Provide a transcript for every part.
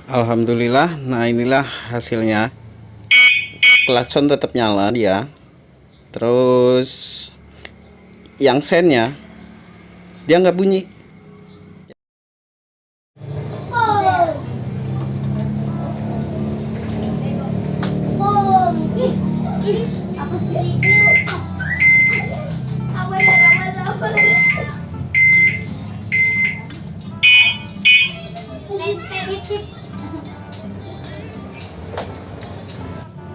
Alhamdulillah. Nah, inilah hasilnya. Klakson tetap nyala dia. Terus yang sennya dia nggak bunyi.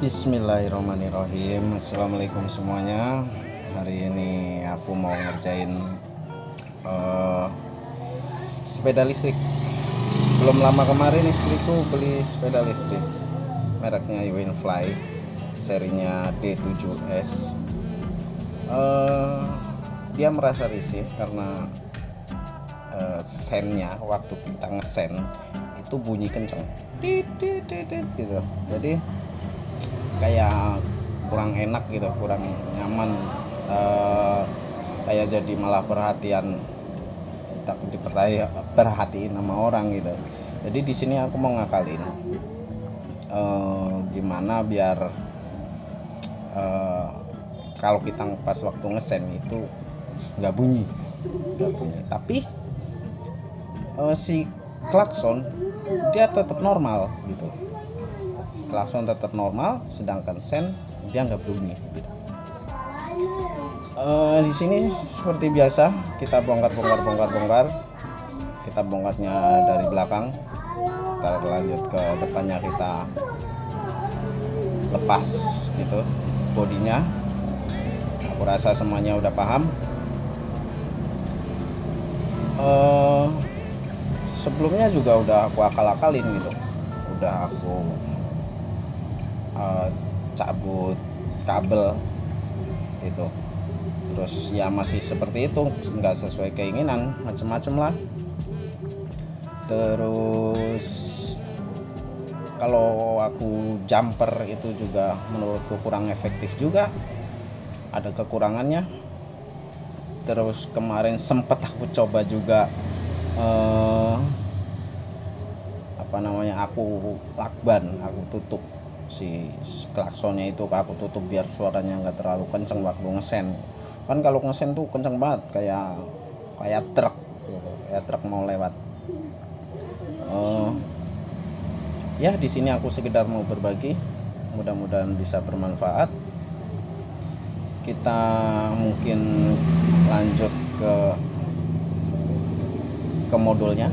Bismillahirrahmanirrahim. Assalamualaikum semuanya. Hari ini aku mau ngerjain sepeda listrik. Belum lama kemarin istriku beli sepeda listrik mereknya Winfly, serinya D7S. Dia merasa risih karena sennya waktu kita ngesen itu bunyi kenceng gitu. Jadi kayak kurang enak gitu, kurang nyaman, kayak jadi malah takut diperhatiin sama orang gitu. Jadi di sini aku mau ngakalin gimana biar kalau kita pas waktu ngesen itu nggak bunyi, tapi si klakson dia tetap normal gitu. Klakson tetap normal, sedangkan sen dia nggak bunyi gitu. Di sini seperti biasa kita bongkar. Kita bongkarnya dari belakang, kita lanjut ke depannya, kita lepas gitu bodinya. Aku rasa semuanya udah paham. Sebelumnya juga udah aku akal-akalin gitu, udah aku cabut kabel gitu, terus ya masih seperti itu, nggak sesuai keinginan, macem-macem lah. Terus kalau aku jumper itu juga menurutku kurang efektif juga, ada kekurangannya. Terus kemarin sempet aku coba juga aku lakban, aku tutup si klaksonnya itu, aku tutup biar suaranya nggak terlalu kenceng waktu ngesen. Kan kalau ngesen tuh kenceng banget, kayak truk gitu, kayak truk mau lewat. Ya di sini aku sekedar mau berbagi, mudah-mudahan bisa bermanfaat. Kita mungkin lanjut ke modulnya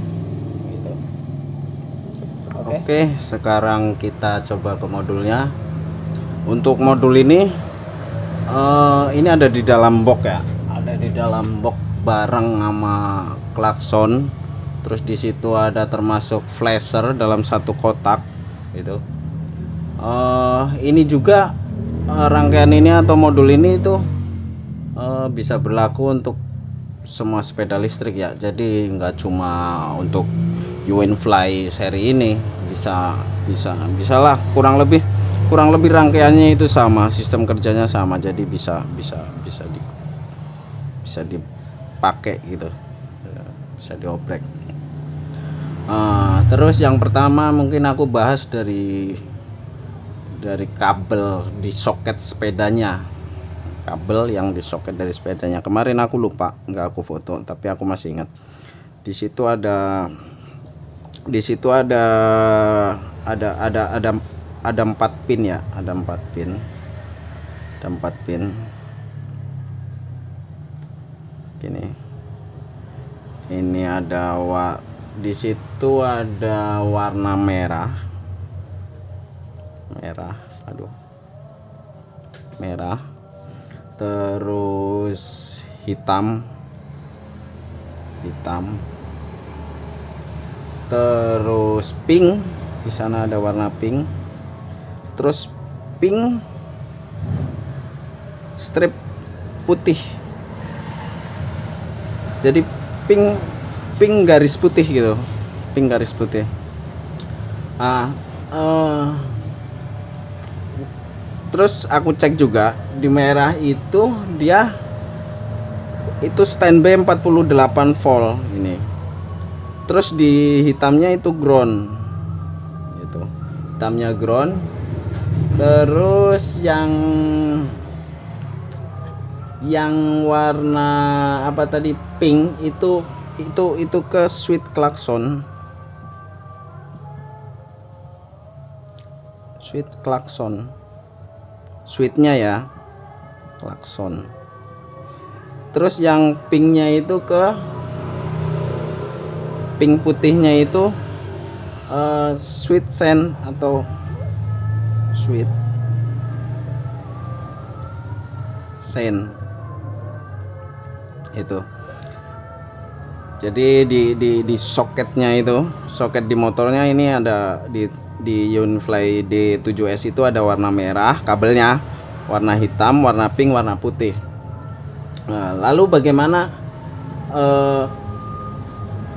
gitu. Oke, sekarang kita coba ke modulnya. Untuk modul ini ada di dalam box ya, ada di dalam box bareng sama klakson. Terus di situ ada termasuk flasher dalam satu kotak gitu. Ini juga rangkaian ini atau modul ini itu bisa berlaku untuk semua sepeda listrik ya. Jadi nggak cuma untuk Winfly seri ini, bisalah kurang lebih rangkaiannya itu sama, sistem kerjanya sama, jadi bisa dipakai gitu, bisa dioprek. Terus yang pertama mungkin aku bahas dari kabel di soket sepedanya, kabel yang di soket dari sepedanya. Kemarin aku lupa, nggak aku foto, tapi aku masih ingat. Di situ ada 4 pin ya, ada 4 pin gini. Ini di situ ada warna merah, terus hitam, terus pink, di sana ada warna pink, terus pink strip putih, jadi pink garis putih gitu, terus aku cek juga di merah itu, dia itu standby 48 volt ini. Terus di hitamnya itu ground itu. Hitamnya ground. Terus yang warna apa tadi, pink itu ke switch klakson. Switchnya ya, klakson. Terus yang pinknya itu ke pink putihnya itu switch sen atau switch sen itu. Jadi di soketnya itu, soket di motornya ini ada di Unify D7S itu ada warna merah kabelnya, warna hitam, warna pink, warna putih. Nah, lalu bagaimana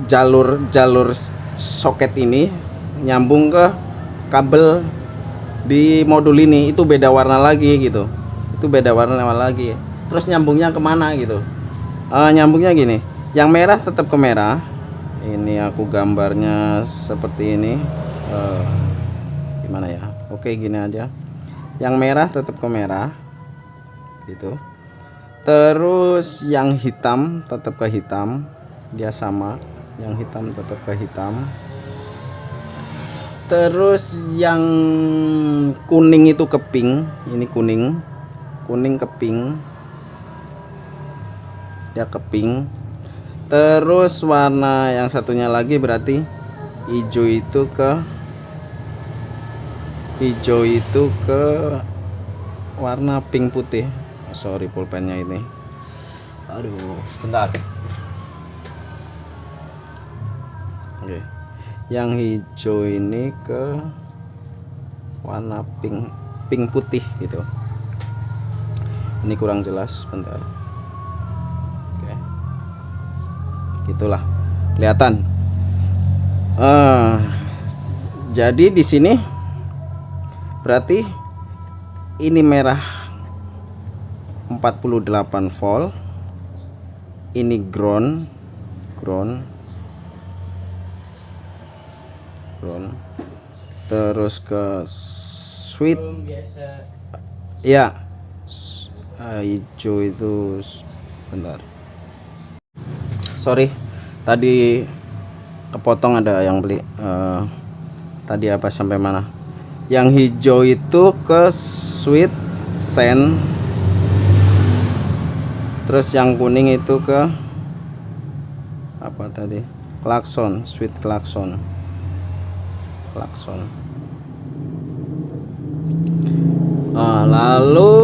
jalur soket ini nyambung ke kabel di modul ini, itu beda warna lagi gitu. Itu beda warna lagi. Terus nyambungnya kemana gitu? Nyambungnya gini. Yang merah tetap ke merah. Ini aku gambarnya seperti ini. Gimana ya? Oke, gini aja. Yang merah tetap ke merah. Gitu. Terus yang hitam tetap ke hitam. Dia sama. Yang hitam tetap ke hitam. Terus yang kuning itu ke pink. Ini kuning ke pink. Dia ke pink. Terus warna yang satunya lagi berarti hijau itu ke warna pink putih. Sorry, pulpennya ini. Aduh, sebentar. Oke. Yang hijau ini ke warna pink putih gitu. Ini kurang jelas, bentar. Oke. Gitulah. Kelihatan. Jadi di sini berarti ini merah 48 volt. Ini ground. Terus ke switch ya, hijau itu, bentar, sorry tadi kepotong, ada yang beli. Tadi apa sampai mana? Yang hijau itu ke switch sen. Terus yang kuning itu ke apa tadi, klakson, switch klakson. Lalu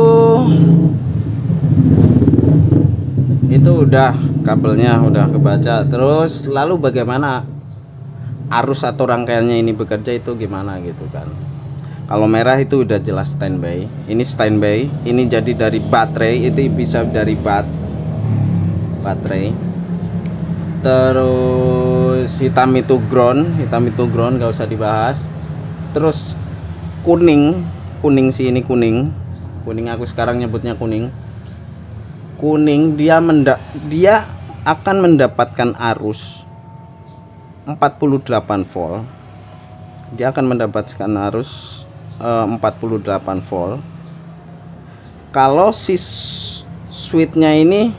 itu udah kabelnya udah kebaca. Terus lalu bagaimana arus atau rangkaiannya ini bekerja itu gimana gitu kan? Kalau merah itu udah jelas standby. Ini standby. Ini jadi dari baterai, itu bisa dari baterai. Terus hitam itu ground nggak usah dibahas. Terus kuning sih, ini kuning aku sekarang nyebutnya kuning. Dia akan mendapatkan arus 48 volt. Dia akan mendapatkan arus 48 volt. Kalau si switchnya ini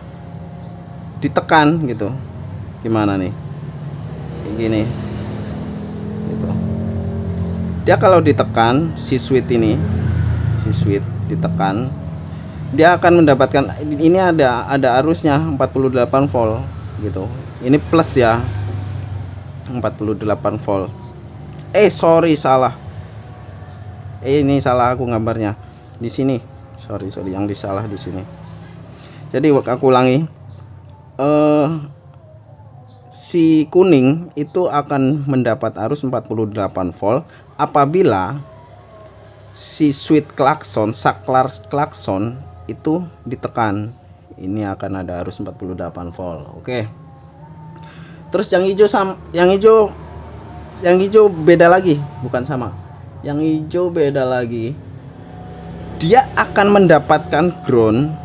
ditekan gitu, gimana nih? Kayak gini gitu. Dia kalau ditekan, si switch ditekan, dia akan mendapatkan, ini ada arusnya 48 volt gitu. Ini plus ya, 48 volt. Sorry, salah. Ini salah aku gambarnya. Di sini. Sorry, yang disalah di sini. Jadi aku ulangi. Si kuning itu akan mendapat arus 48 volt apabila si switch klakson, saklar klakson itu ditekan. Ini akan ada arus 48 volt. Oke. Terus yang hijau beda lagi, bukan sama. Yang hijau beda lagi. Dia akan mendapatkan ground.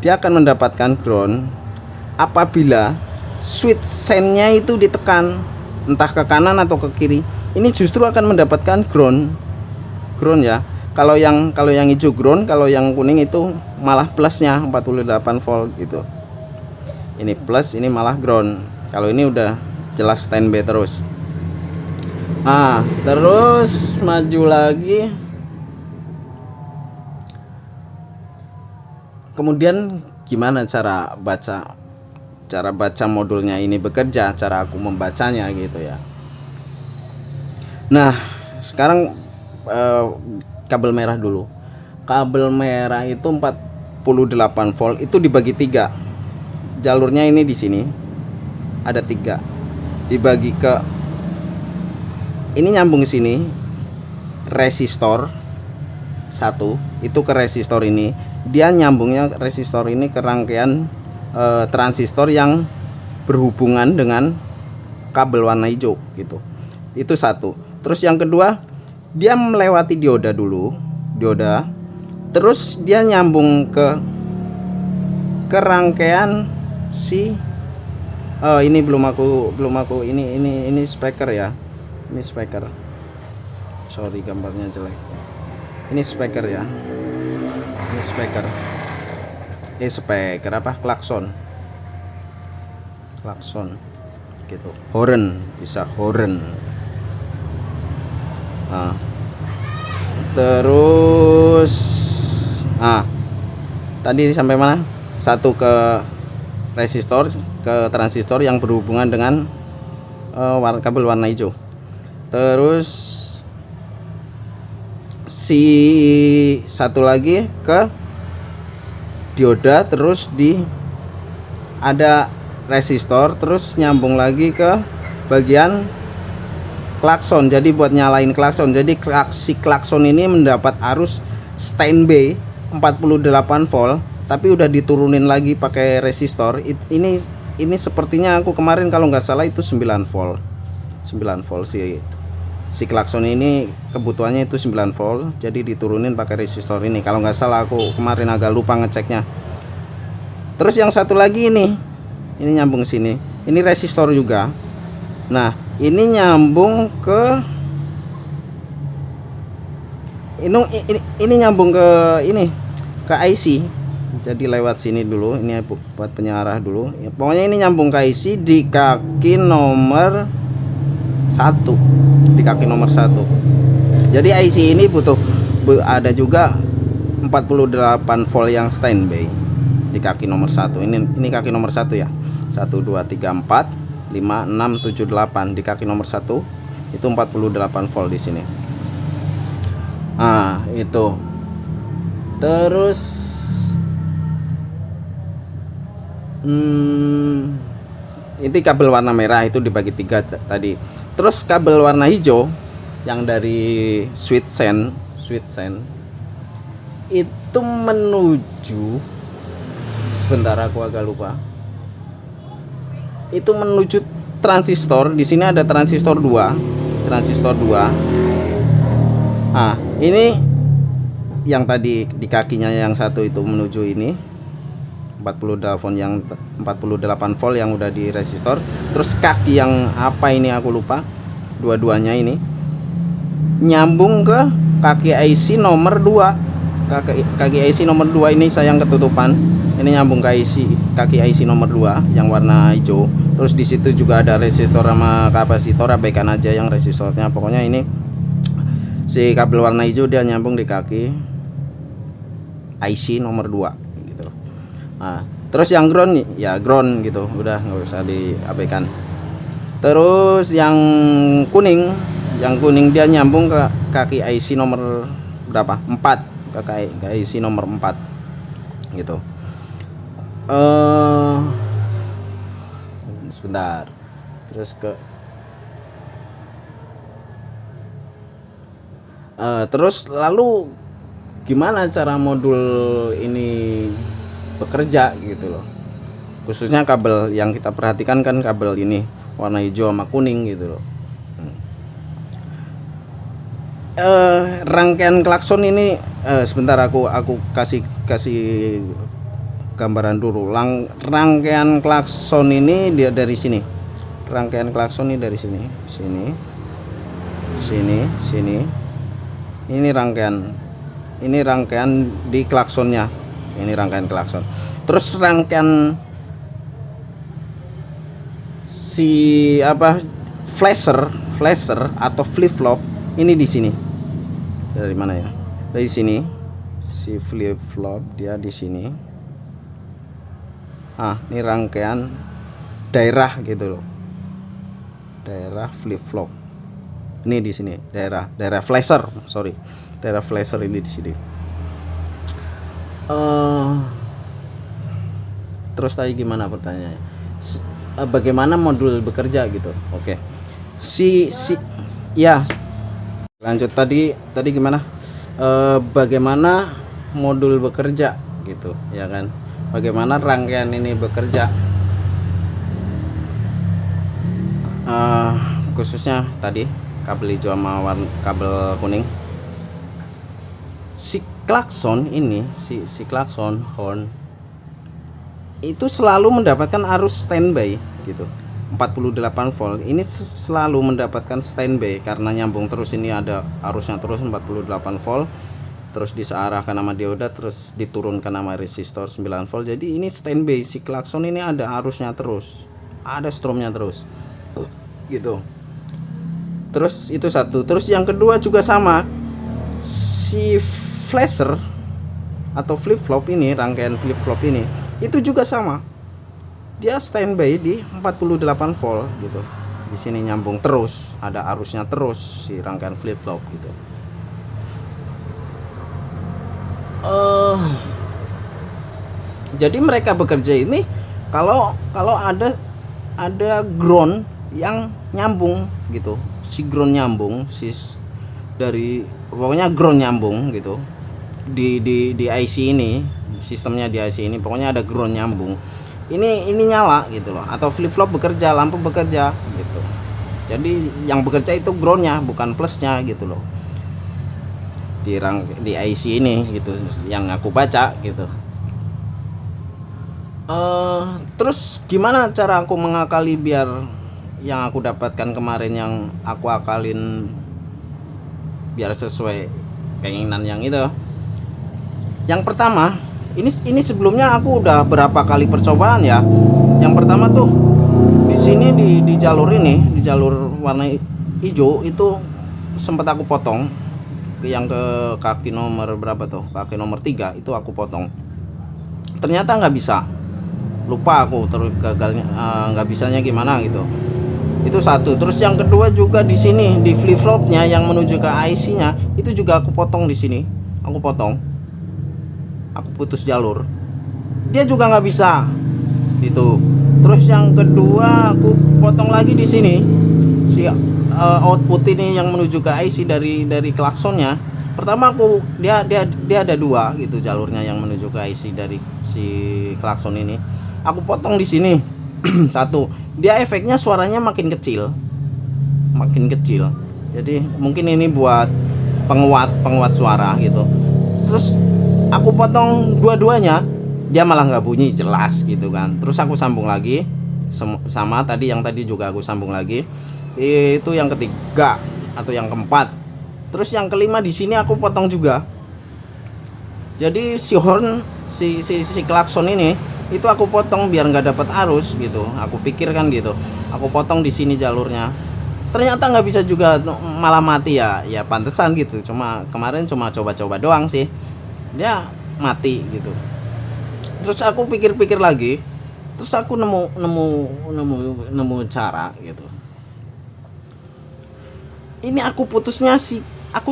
Dia akan mendapatkan ground apabila switch sennya itu ditekan. entah ke kanan atau ke kiri, ini justru akan mendapatkan ground ya. Kalau yang hijau ground, kalau yang kuning itu malah plusnya 48 volt gitu. Ini plus, ini malah ground. Kalau ini udah jelas standby terus. Nah, terus maju lagi. Kemudian gimana cara baca modulnya ini bekerja, cara aku membacanya gitu ya. Nah, sekarang kabel merah dulu. Kabel merah itu 48 volt, itu dibagi 3. Jalurnya ini di sini ada 3. Dibagi ke ini, nyambung sini resistor 1, itu ke resistor ini. Dia nyambungnya resistor ini ke rangkaian transistor yang berhubungan dengan kabel warna hijau gitu. Itu 1. Terus yang kedua, dia melewati dioda dulu, terus dia nyambung ke rangkaian si ini belum aku ini speaker ya. Ini speaker. Sorry gambarnya jelek. Ini speaker ya. Ini speaker. Ini speaker apa? Klakson gitu. Horn, bisa horn. Nah, terus tadi sampai mana? 1 ke resistor, ke transistor yang berhubungan dengan kabel warna hijau. Terus si 1 lagi ke dioda, terus ada resistor, terus nyambung lagi ke bagian klakson. Jadi buat nyalain klakson. Jadi si klakson ini mendapat arus standby 48 volt, tapi udah diturunin lagi pakai resistor. Ini sepertinya aku kemarin kalau nggak salah itu 9 volt si klakson ini kebutuhannya itu 9 volt, jadi diturunin pakai resistor ini kalau nggak salah. Aku kemarin agak lupa ngeceknya. Terus yang satu lagi ini nyambung sini, ini resistor juga. Nah, ini nyambung ke ini nyambung ke IC. Jadi lewat sini dulu, ini buat penyiarah dulu ya, pokoknya ini nyambung ke IC di kaki nomor 1, jadi IC ini ada juga 48 volt yang standby di kaki nomor 1. Ini kaki nomor 1 ya, 1 2 3 4 5 6 7 8. Di kaki nomor 1 itu 48 volt di sini. Itu. Terus ini kabel warna merah itu dibagi 3 tadi. Terus kabel warna hijau yang dari switch sense itu menuju, sebentar aku agak lupa, itu menuju transistor. Di sini ada transistor 2. Ini yang tadi di kakinya yang 1 itu menuju ini 48 volt yang udah di resistor. Terus kaki yang apa ini aku lupa, dua-duanya ini nyambung ke kaki IC nomor 2. Kaki IC nomor 2 ini sayang ketutupan. Ini nyambung ke kaki IC nomor 2 yang warna hijau. Terus di situ juga ada resistor sama kapasitor, abaikan aja yang resistornya. Pokoknya ini si kabel warna hijau dia nyambung di kaki IC nomor 2 gitu. Terus yang ground ya ground gitu, udah nggak usah diabaikan. Terus yang kuning dia nyambung ke kaki IC nomor berapa? 4, ke IC nomor 4 gitu. Sebentar. Terus terus lalu gimana cara modul ini bekerja gitu loh, khususnya kabel yang kita perhatikan kan kabel ini warna hijau sama kuning gitu loh. Rangkaian klakson ini sebentar aku kasih gambaran dulu. Rangkaian klakson ini dia dari sini rangkaian klakson ini dari sini, sini, sini. Ini rangkaian di klaksonnya. Ini rangkaian klakson. Terus rangkaian si apa flasher atau flip flop ini di sini. Dari mana ya? Dari sini. Si flip flop dia di sini. Ini rangkaian daerah gitu loh. Daerah flip flop. Ini di sini, daerah flasher, sorry. Daerah flasher ini di sini. Terus tadi gimana pertanyaannya? Bagaimana modul bekerja gitu? Oke. Ya. Lanjut tadi gimana? Bagaimana modul bekerja gitu, ya kan? Bagaimana rangkaian ini bekerja? Khususnya tadi kabel hijau sama kabel kuning. Si klakson ini, si klakson horn itu selalu mendapatkan arus standby gitu. 48 volt ini selalu mendapatkan standby karena nyambung terus, ini ada arusnya terus 48 volt, terus disearahkan sama dioda, terus diturunkan sama resistor 9 volt. Jadi ini standby, si klakson ini ada arusnya terus, ada stromnya terus gitu. Terus itu satu. Terus yang kedua juga sama, si flasher atau flip flop ini, rangkaian flip flop ini itu juga sama, dia standby di 48 volt gitu. Di sini nyambung terus, ada arusnya terus si rangkaian flip flop gitu. Jadi mereka bekerja ini kalau ada ground yang nyambung gitu, si ground nyambung, dari pokoknya ground nyambung gitu di IC ini, sistemnya di IC ini pokoknya ada ground nyambung, ini nyala gitu loh, atau flip flop bekerja, lampu bekerja gitu. Jadi yang bekerja itu groundnya, bukan plusnya gitu loh, di IC ini gitu yang aku baca gitu. Terus gimana cara aku mengakali biar yang aku dapatkan kemarin yang aku akalin biar sesuai keinginan yang itu? Yang pertama, ini sebelumnya aku udah berapa kali percobaan ya. Yang pertama tuh di sini di jalur ini, di jalur warna hijau itu sempat aku potong yang ke kaki nomor berapa tuh, kaki nomor 3 itu aku potong. Ternyata nggak bisa, lupa aku terus gagalnya, nggak bisanya gimana gitu. Itu satu. Terus yang kedua juga di sini di flip flopnya yang menuju ke IC-nya itu juga aku potong di sini. Aku potong. Aku putus jalur. Dia juga nggak bisa. Itu. Terus yang kedua aku potong lagi di sini. Si output ini yang menuju ke IC dari klaksonnya. Pertama dia ada 2 gitu jalurnya yang menuju ke IC dari si klakson ini. Aku potong di sini. Satu, dia efeknya suaranya makin kecil. Jadi mungkin ini buat penguat suara gitu. Terus aku potong dua-duanya, dia malah nggak bunyi jelas gitu kan. Terus aku sambung lagi sama tadi, yang tadi juga aku sambung lagi. Itu yang ketiga atau yang keempat. Terus yang kelima di sini aku potong juga. Jadi si horn, si klakson ini itu aku potong biar nggak dapat arus gitu. Aku pikir kan gitu, aku potong di sini jalurnya. Ternyata nggak bisa juga, malah mati ya. Ya pantesan gitu. Kemarin cuma coba-coba doang sih, dia mati gitu. Terus aku pikir-pikir lagi, terus aku nemu cara gitu. Ini aku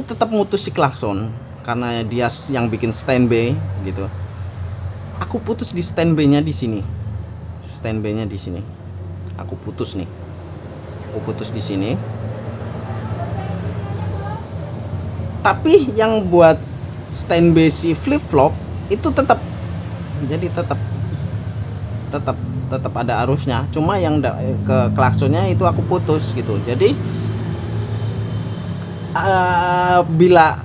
tetap mutus si klakson karena dia yang bikin standby gitu. Aku putus di standby-nya di sini. Standby-nya di sini. Aku putus nih. Aku putus di sini. Tapi yang buat standby si flip flop itu tetap ada arusnya. Cuma yang ke klaksonnya itu aku putus gitu. Jadi bila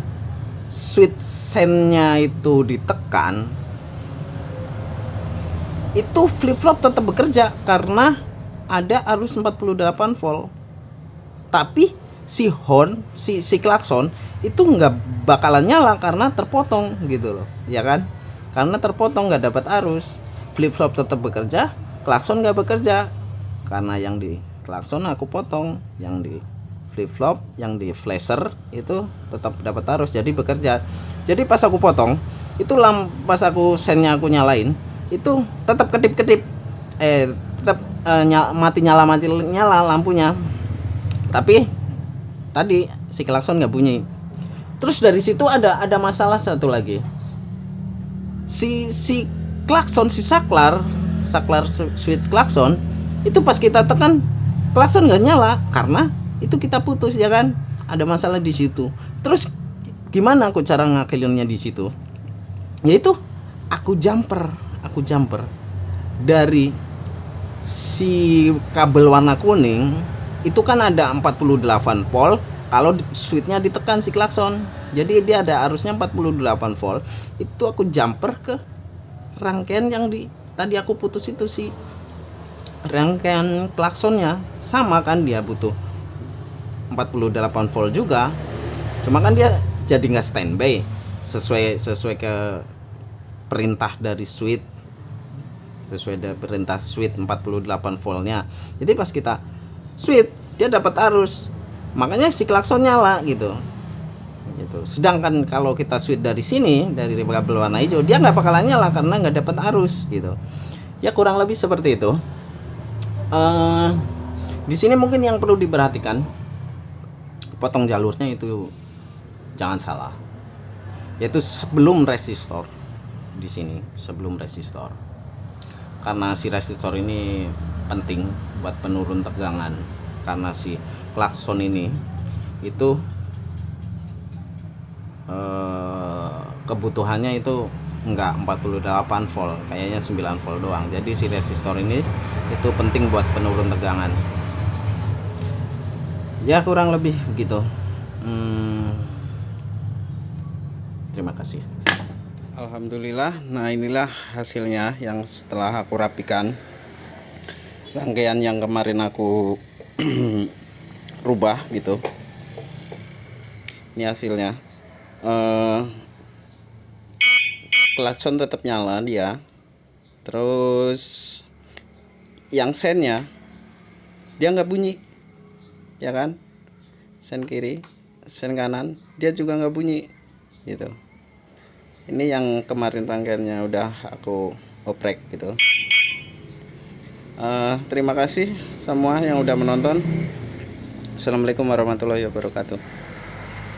switch send-nya itu ditekan, itu flip flop tetap bekerja karena ada arus 48 volt. Tapi si horn, si klakson itu nggak bakalan nyala karena terpotong gitu loh, ya kan? Karena terpotong, nggak dapat arus. Flip flop tetap bekerja, klakson nggak bekerja. Karena yang di klakson aku potong, yang di flip flop, yang di flasher itu tetap dapat arus, jadi bekerja. Jadi pas aku potong itu pas aku sennya aku nyalain itu tetap kedip-kedip, tetap mati nyala lampunya, tapi tadi si klakson nggak bunyi. Terus dari situ ada masalah satu lagi, si klakson, si saklar switch klakson itu pas kita tekan klakson nggak nyala karena itu kita putus, ya kan? Ada masalah di situ. Terus gimana aku cara ngakilinnya di situ? Yaitu aku jumper dari si kabel warna kuning itu kan ada 48 volt kalau switchnya ditekan si klakson. Jadi dia ada arusnya 48 volt. Itu aku jumper ke rangkaian yang tadi aku putus itu, si rangkaian klaksonnya sama kan, dia butuh 48 volt juga. Cuma kan dia jadi nggak standby sesuai ke perintah dari switch, sesuai dari perintah switch 48 voltnya. Jadi pas kita switch dia dapat arus, makanya si klakson nyala gitu. Sedangkan kalau kita switch dari sini, dari kabel warna hijau, dia nggak bakalan nyala karena nggak dapat arus gitu. Ya kurang lebih seperti itu. Di sini mungkin yang perlu diperhatikan, potong jalurnya itu jangan salah, yaitu sebelum resistor. Di sini sebelum resistor, karena si resistor ini penting buat penurun tegangan, karena si klakson ini itu kebutuhannya itu enggak 48 volt, kayaknya 9 volt doang. Jadi si resistor ini itu penting buat penurun tegangan. Ya kurang lebih begitu. Terima kasih. Alhamdulillah. Nah inilah hasilnya yang setelah aku rapikan rangkaian yang kemarin aku rubah gitu. Ini hasilnya. Klakson tetap nyala dia. Terus yang sennya dia nggak bunyi, ya kan? Sen kiri, sen kanan dia juga nggak bunyi gitu. Ini yang kemarin rangkaiannya udah aku oprek gitu. Terima kasih semua yang udah menonton. Assalamualaikum warahmatullahi wabarakatuh.